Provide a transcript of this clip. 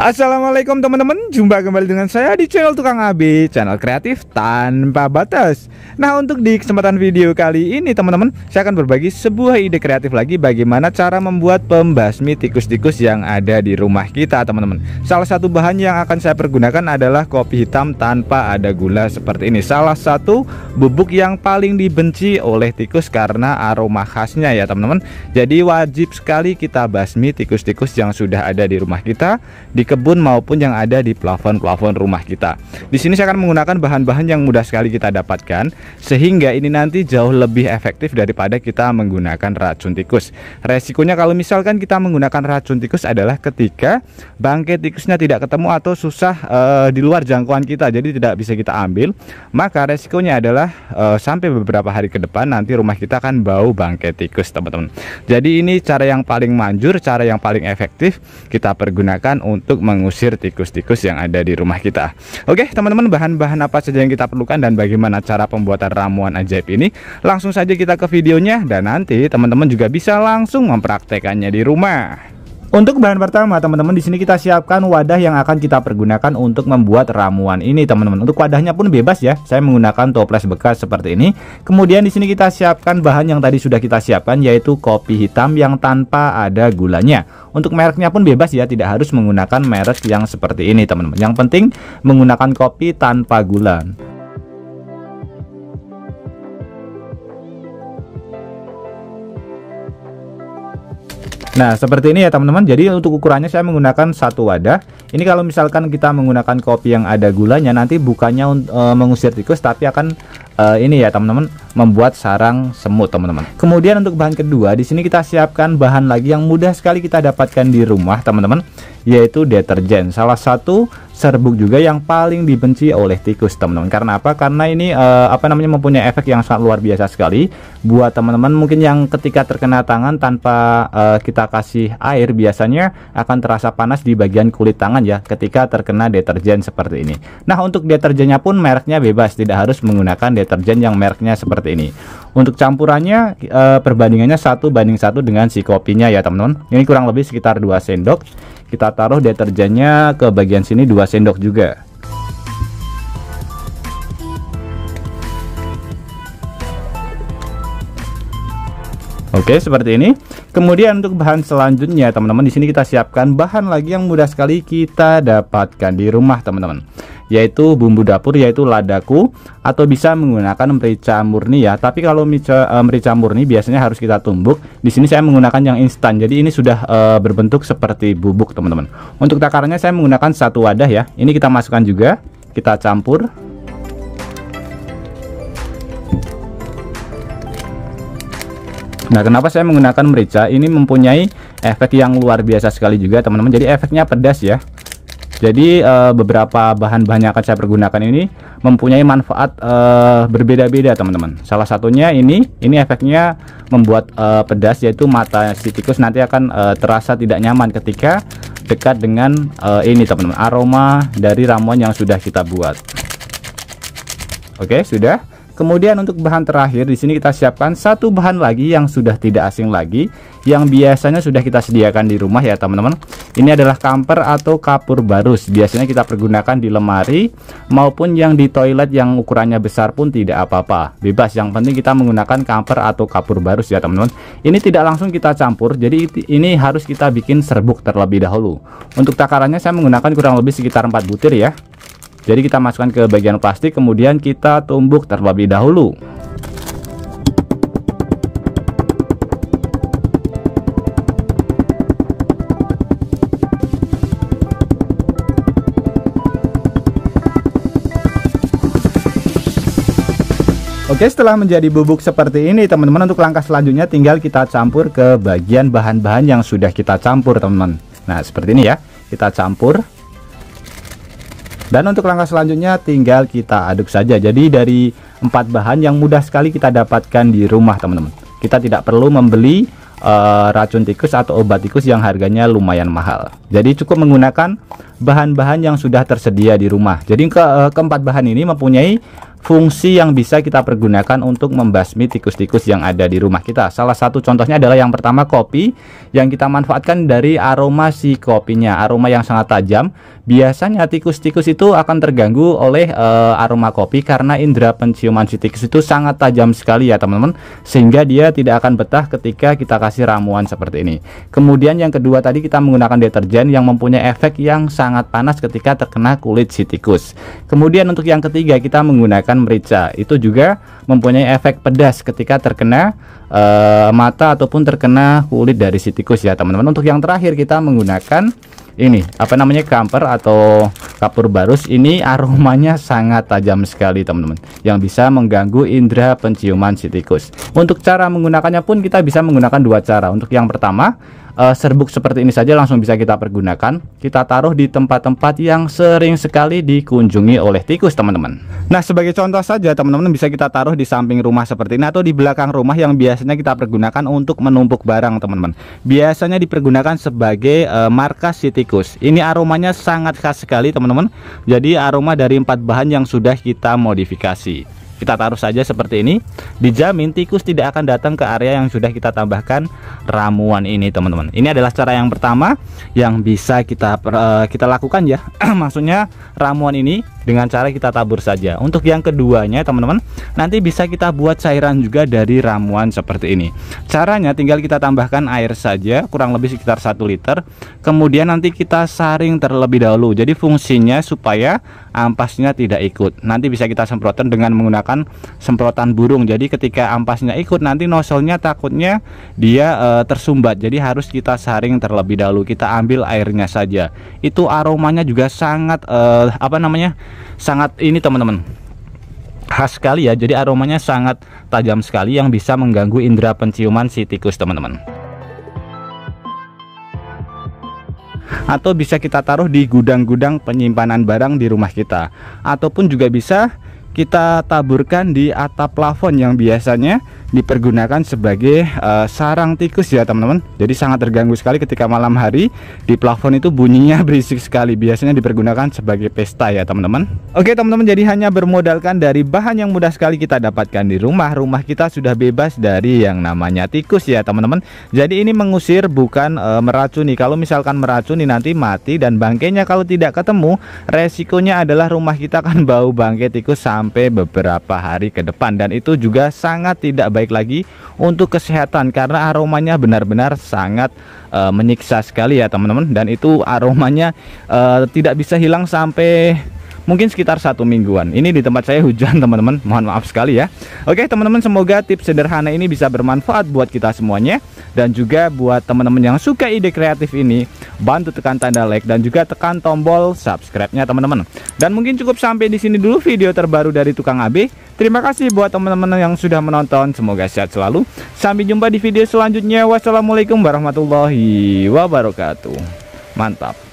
Assalamualaikum teman-teman, jumpa kembali dengan saya di channel Tukang AB, channel kreatif tanpa batas. Nah, untuk di kesempatan video kali ini teman-teman, saya akan berbagi sebuah ide kreatif lagi bagaimana cara membuat pembasmi tikus-tikus yang ada di rumah kita teman-teman. Salah satu bahan yang akan saya pergunakan adalah kopi hitam tanpa ada gula seperti ini. Salah satu bubuk yang paling dibenci oleh tikus karena aroma khasnya ya teman-teman. Jadi wajib sekali kita basmi tikus-tikus yang sudah ada di rumah kita, di kebun maupun yang ada di plafon-plafon rumah kita. Di sini saya akan menggunakan bahan-bahan yang mudah sekali kita dapatkan, sehingga ini nanti jauh lebih efektif daripada kita menggunakan racun tikus. Resikonya kalau misalkan kita menggunakan racun tikus adalah ketika bangkai tikusnya tidak ketemu atau susah di luar jangkauan kita, jadi tidak bisa kita ambil. Maka resikonya adalah sampai beberapa hari ke depan nanti rumah kita akan bau bangkai tikus teman-teman. Jadi ini cara yang paling manjur, cara yang paling efektif kita pergunakan untuk mengusir tikus-tikus yang ada di rumah kita. Oke teman-teman, bahan-bahan apa saja yang kita perlukan dan bagaimana cara pembuatan ramuan ajaib ini, langsung saja kita ke videonya dan nanti teman-teman juga bisa langsung mempraktekannya di rumah. Untuk bahan pertama teman-teman, di sini kita siapkan wadah yang akan kita pergunakan untuk membuat ramuan ini teman-teman. Untuk wadahnya pun bebas ya, saya menggunakan toples bekas seperti ini. Kemudian di sini kita siapkan bahan yang tadi sudah kita siapkan, yaitu kopi hitam yang tanpa ada gulanya. Untuk mereknya pun bebas ya, tidak harus menggunakan merek yang seperti ini teman-teman. Yang penting menggunakan kopi tanpa gula. Nah seperti ini ya teman-teman. Jadi untuk ukurannya saya menggunakan satu wadah. Ini kalau misalkan kita menggunakan kopi yang ada gulanya, nanti bukannya mengusir tikus, tapi akan ini ya teman-teman, membuat sarang semut teman-teman. Kemudian untuk bahan kedua, di sini kita siapkan bahan lagi yang mudah sekali kita dapatkan di rumah teman-teman, yaitu deterjen. Salah satu serbuk juga yang paling dibenci oleh tikus teman-teman. Karena apa? Karena ini mempunyai efek yang sangat luar biasa sekali buat teman-teman mungkin yang ketika terkena tangan tanpa kita kasih air, biasanya akan terasa panas di bagian kulit tangan ya ketika terkena deterjen seperti ini. Nah untuk deterjennya pun mereknya bebas, tidak harus menggunakan deterjen yang mereknya seperti ini. Untuk campurannya perbandingannya 1:1 dengan si kopinya ya teman-teman. Ini kurang lebih sekitar 2 sendok. Kita taruh deterjennya ke bagian sini 2 sendok juga. Oke, seperti ini. Kemudian untuk bahan selanjutnya teman-teman, di sini kita siapkan bahan lagi yang mudah sekali kita dapatkan di rumah teman-teman, yaitu bumbu dapur, yaitu ladaku, atau bisa menggunakan merica murni ya. Tapi kalau merica murni biasanya harus kita tumbuk. Di sini saya menggunakan yang instan, jadi ini sudah berbentuk seperti bubuk teman-teman. Untuk takarannya saya menggunakan satu wadah ya. Ini kita masukkan juga, kita campur. Nah kenapa saya menggunakan merica? Ini mempunyai efek yang luar biasa sekali juga teman-teman. Jadi efeknya pedas ya. Jadi beberapa bahan-bahan yang akan saya pergunakan ini mempunyai manfaat berbeda-beda teman-teman. Salah satunya ini efeknya membuat pedas, yaitu mata si tikus nanti akan terasa tidak nyaman ketika dekat dengan ini teman-teman, aroma dari ramuan yang sudah kita buat. Oke, sudah. Kemudian untuk bahan terakhir, di sini kita siapkan satu bahan lagi yang sudah tidak asing lagi, yang biasanya sudah kita sediakan di rumah ya teman-teman. Ini adalah kamper atau kapur barus. Biasanya kita pergunakan di lemari maupun yang di toilet yang ukurannya besar pun tidak apa-apa, bebas. Yang penting kita menggunakan kamper atau kapur barus ya teman-teman. Ini tidak langsung kita campur, jadi ini harus kita bikin serbuk terlebih dahulu. Untuk takarannya saya menggunakan kurang lebih sekitar 4 butir ya. Jadi kita masukkan ke bagian plastik, kemudian kita tumbuk terlebih dahulu. Oke, setelah menjadi bubuk seperti ini teman-teman, untuk langkah selanjutnya tinggal kita campur ke bagian bahan-bahan yang sudah kita campur teman-teman. Nah seperti ini ya, kita campur. Dan untuk langkah selanjutnya tinggal kita aduk saja. Jadi dari 4 bahan yang mudah sekali kita dapatkan di rumah teman-teman. Kita tidak perlu membeli racun tikus atau obat tikus yang harganya lumayan mahal. Jadi cukup menggunakan bahan-bahan yang sudah tersedia di rumah. Jadi keempat bahan ini mempunyai fungsi yang bisa kita pergunakan untuk membasmi tikus-tikus yang ada di rumah kita. Salah satu contohnya adalah yang pertama kopi, yang kita manfaatkan dari aroma si kopinya, aroma yang sangat tajam. Biasanya tikus-tikus itu akan terganggu oleh aroma kopi karena indera penciuman si tikus itu sangat tajam sekali ya teman-teman, sehingga dia tidak akan betah ketika kita kasih ramuan seperti ini. Kemudian yang kedua tadi kita menggunakan deterjen yang mempunyai efek yang sangat panas ketika terkena kulit si tikus. Kemudian untuk yang ketiga kita menggunakan merica, itu juga mempunyai efek pedas ketika terkena mata ataupun terkena kulit dari si tikus ya teman-teman. Untuk yang terakhir kita menggunakan ini apa namanya, camphor atau kapur barus. Ini aromanya sangat tajam sekali teman-teman, yang bisa mengganggu indera penciuman si tikus. Untuk cara menggunakannya pun kita bisa menggunakan dua cara. Untuk yang pertama, serbuk seperti ini saja langsung bisa kita pergunakan. Kita taruh di tempat-tempat yang sering sekali dikunjungi oleh tikus teman-teman. Nah sebagai contoh saja teman-teman, bisa kita taruh di samping rumah seperti ini, atau di belakang rumah yang biasanya kita pergunakan untuk menumpuk barang teman-teman. Biasanya dipergunakan sebagai markas si tikus. Ini aromanya sangat khas sekali teman-teman. Jadi aroma dari 4 bahan yang sudah kita modifikasi. Kita taruh saja seperti ini, dijamin tikus tidak akan datang ke area yang sudah kita tambahkan ramuan ini teman-teman. Ini adalah cara yang pertama yang bisa kita lakukan ya. Maksudnya ramuan ini dengan cara kita tabur saja. Untuk yang keduanya teman-teman, nanti bisa kita buat cairan juga dari ramuan seperti ini. Caranya tinggal kita tambahkan air saja, kurang lebih sekitar 1 liter. Kemudian nanti kita saring terlebih dahulu. Jadi fungsinya supaya ampasnya tidak ikut. Nanti bisa kita semprotkan dengan menggunakan semprotan burung. Jadi ketika ampasnya ikut, nanti nozzle-nya takutnya dia tersumbat. Jadi harus kita saring terlebih dahulu. Kita ambil airnya saja. Itu aromanya juga sangat sangat ini teman-teman, khas sekali ya. Jadi aromanya sangat tajam sekali yang bisa mengganggu indera penciuman si tikus teman-teman. Atau bisa kita taruh di gudang-gudang penyimpanan barang di rumah kita, ataupun juga bisa kita taburkan di atap plafon yang biasanya dipergunakan sebagai sarang tikus ya teman-teman. Jadi sangat terganggu sekali ketika malam hari di plafon itu bunyinya berisik sekali. Biasanya dipergunakan sebagai pesta ya teman-teman. Oke teman-teman, jadi hanya bermodalkan dari bahan yang mudah sekali kita dapatkan di rumah, kita sudah bebas dari yang namanya tikus ya teman-teman. Jadi ini mengusir bukan meracuni. Kalau misalkan meracuni nanti mati, dan bangkainya kalau tidak ketemu, resikonya adalah rumah kita akan bau bangkai tikus sampai beberapa hari ke depan, dan itu juga sangat tidak baik lagi untuk kesehatan karena aromanya benar-benar sangat menyiksa sekali ya teman-teman. Dan itu aromanya tidak bisa hilang sampai mungkin sekitar 1 mingguan. Ini di tempat saya hujan teman-teman, mohon maaf sekali ya. Oke teman-teman, semoga tips sederhana ini bisa bermanfaat buat kita semuanya, dan juga buat teman-teman yang suka ide kreatif ini, bantu tekan tanda like dan juga tekan tombol subscribe-nya teman-teman. Dan mungkin cukup sampai di sini dulu video terbaru dari Tukang AB. Terima kasih buat teman-teman yang sudah menonton, semoga sehat selalu. Sampai jumpa di video selanjutnya. Wassalamualaikum warahmatullahi wabarakatuh. Mantap.